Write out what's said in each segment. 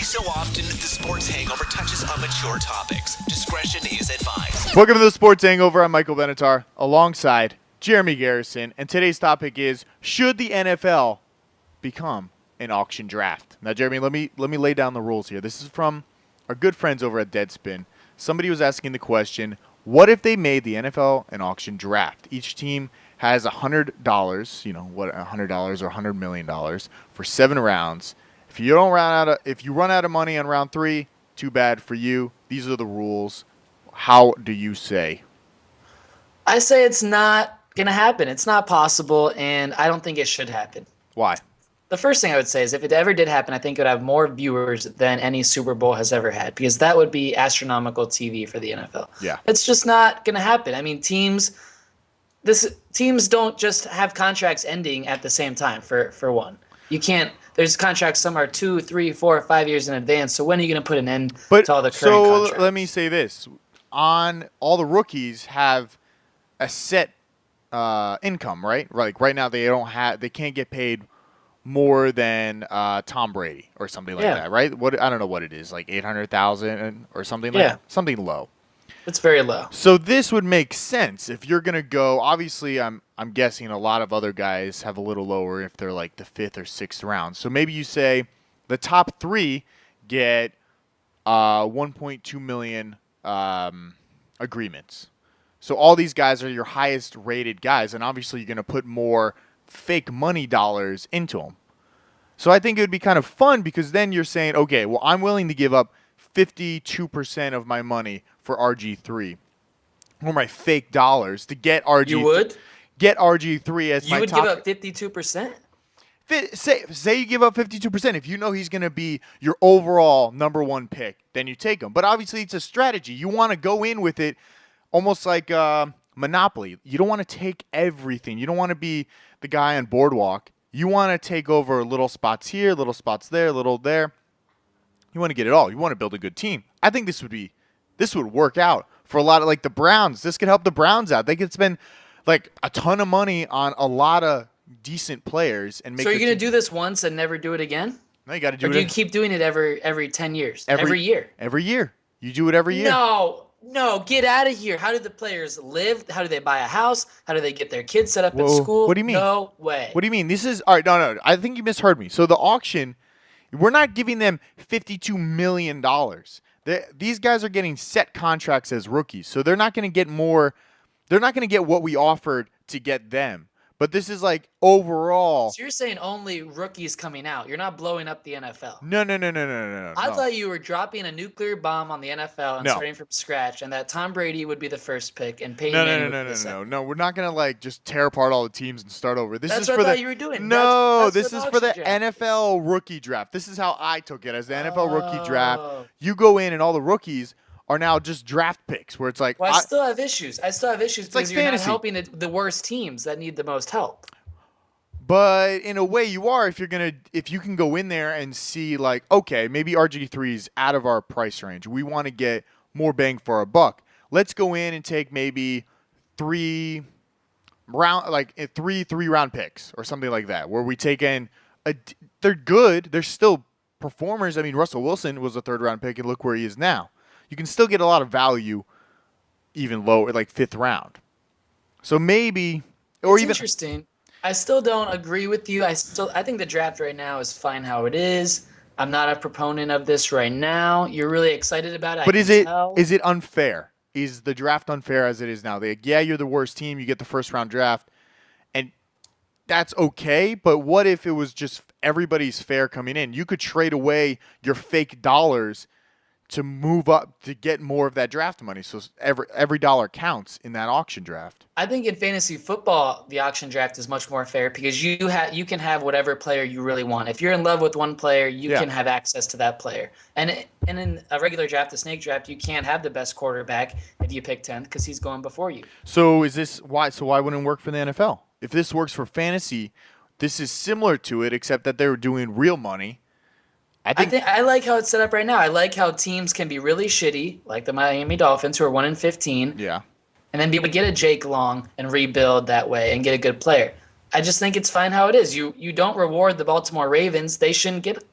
Every so often, the Sports Hangover touches on mature topics. Discretion is advised. Welcome to the Sports Hangover. I'm Michael Benatar alongside Jeremy Garrison. And today's topic is, should the NFL become an auction draft? Now, Jeremy, let me lay down the rules here. This is from our good friends over at Deadspin. Somebody was asking the question, what if they made the NFL an auction draft? Each team has $100, $100 or $100 million for 7 rounds. If you run out of money on round 3, too bad for you. These are the rules. How do you say? I say it's not going to happen. It's not possible, and I don't think it should happen. Why? The first thing I would say is if it ever did happen, I think it would have more viewers than any Super Bowl has ever had, because that would be astronomical TV for the NFL. Yeah. It's just not going to happen. I mean, teams don't just have contracts ending at the same time, for one. You can't. There's contracts, some are 2, 3, 4, 5 years in advance. So when are you going to put an end to all the current contracts? So let me say this. All the rookies have a set income, right? Like right now they can't get paid more than Tom Brady or something like that, right? I don't know what it is, like 800,000 or something like that. Something low. It's very low. So this would make sense if you're going to go. Obviously, I'm guessing a lot of other guys have a little lower if they're like the 5th or 6th round. So maybe you say the top 3 get 1.2 million agreements. So all these guys are your highest rated guys, and obviously you're going to put more fake money dollars into them. So I think it would be kind of fun because then you're saying, okay, well, I'm willing to give up 52% of my money for RG3 or my fake dollars to get RG3. You would? Get RG3 as my top. You would give up 52%? Say you give up 52%. If you know he's going to be your overall number 1 pick, then you take him. But obviously it's a strategy. You want to go in with it almost like Monopoly. You don't want to take everything. You don't want to be the guy on Boardwalk. You want to take over little spots here, little spots there, little there. You want to get it all. You want to build a good team. I think this would work out for a lot of, like, the Browns. This could help the Browns out. They could spend like a ton of money on a lot of decent players and make. So you're going to do this once and never do it again? No, you got to do it. Or do you keep doing it every 10 years? Every year? Every year. You do it every year. No, get out of here. How do the players live? How do they buy a house? How do they get their kids set up at school? What do you mean? No way. What do you mean? This is all right. No. I think you misheard me. So the auction, we're not giving them $52 million. These guys are getting set contracts as rookies, so they're not going to get more. They're not going to get what we offered to get them. But this is like overall. So you're saying only rookies coming out. You're not blowing up the NFL. No. I thought you were dropping a nuclear bomb on the NFL and starting from scratch, and that Tom Brady would be the first pick and Peyton Manning would be the second. No. We're not gonna like just tear apart all the teams and start over. That's what I thought you were doing. No, this is for the NFL rookie draft. This is how I took it as the NFL rookie draft. You go in and all the rookies are now just draft picks where it's like. Well, I still have issues. It's because like you're fantasy. not helping the worst teams that need the most help. But in a way you are if you can go in there and see like, okay, maybe RG3 is out of our price range. We want to get more bang for our buck. Let's go in and take maybe 3 round picks or something like that where we take in they're good. They're still performers. I mean, Russell Wilson was a 3rd round pick and look where he is now. You can still get a lot of value even lower, like 5th round. So maybe, or it's even interesting. I still don't agree with you. I think the draft right now is fine how it is. I'm not a proponent of this right now. You're really excited about it. But is it unfair? Is the draft unfair as it is now? You're the worst team. You get the 1st round draft, and that's okay. But what if it was just everybody's fair coming in? You could trade away your fake dollars to move up to get more of that draft money. So every dollar counts in that auction draft. I think in fantasy football, the auction draft is much more fair because you can have whatever player you really want. If you're in love with one player, you can have access to that player. And in a regular draft, a snake draft, you can't have the best quarterback if you pick 10th because he's going before you. So why wouldn't it work for the NFL? If this works for fantasy, this is similar to it except that they're doing real money. I like how it's set up right now. I like how teams can be really shitty, like the Miami Dolphins, who are 1-15. Yeah. And then be able to get a Jake Long and rebuild that way and get a good player. I just think it's fine how it is. You don't reward the Baltimore Ravens. They shouldn't get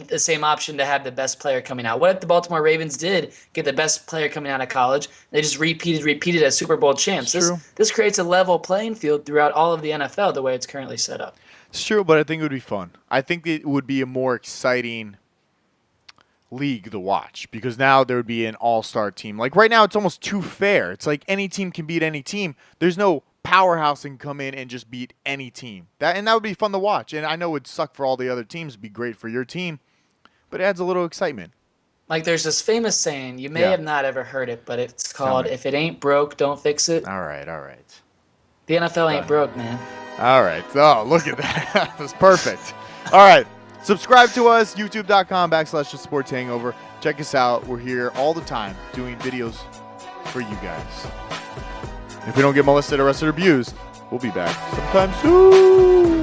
the same option to have the best player coming out? What if the Baltimore Ravens did get the best player coming out of college? They just repeated as Super Bowl champs. This creates a level playing field throughout all of the NFL the way it's currently set up. It's true, but I think it would be fun. I think it would be a more exciting league to watch because now there would be an all-star team. Like right now, it's almost too fair. It's like any team can beat any team. There's no powerhouse that can come in and just beat any team. That would be fun to watch. And I know it would suck for all the other teams. It'd be great for your team, but it adds a little excitement. Like there's this famous saying, you may have not ever heard it, but it's called, if it ain't broke, don't fix it. All right. The NFL ain't broke, man. All right. Oh, look at that. That's perfect. All right. Subscribe to us, youtube.com/The Sports Hangover. Check us out. We're here all the time doing videos for you guys. If we don't get molested, arrested, or abused, we'll be back sometime soon.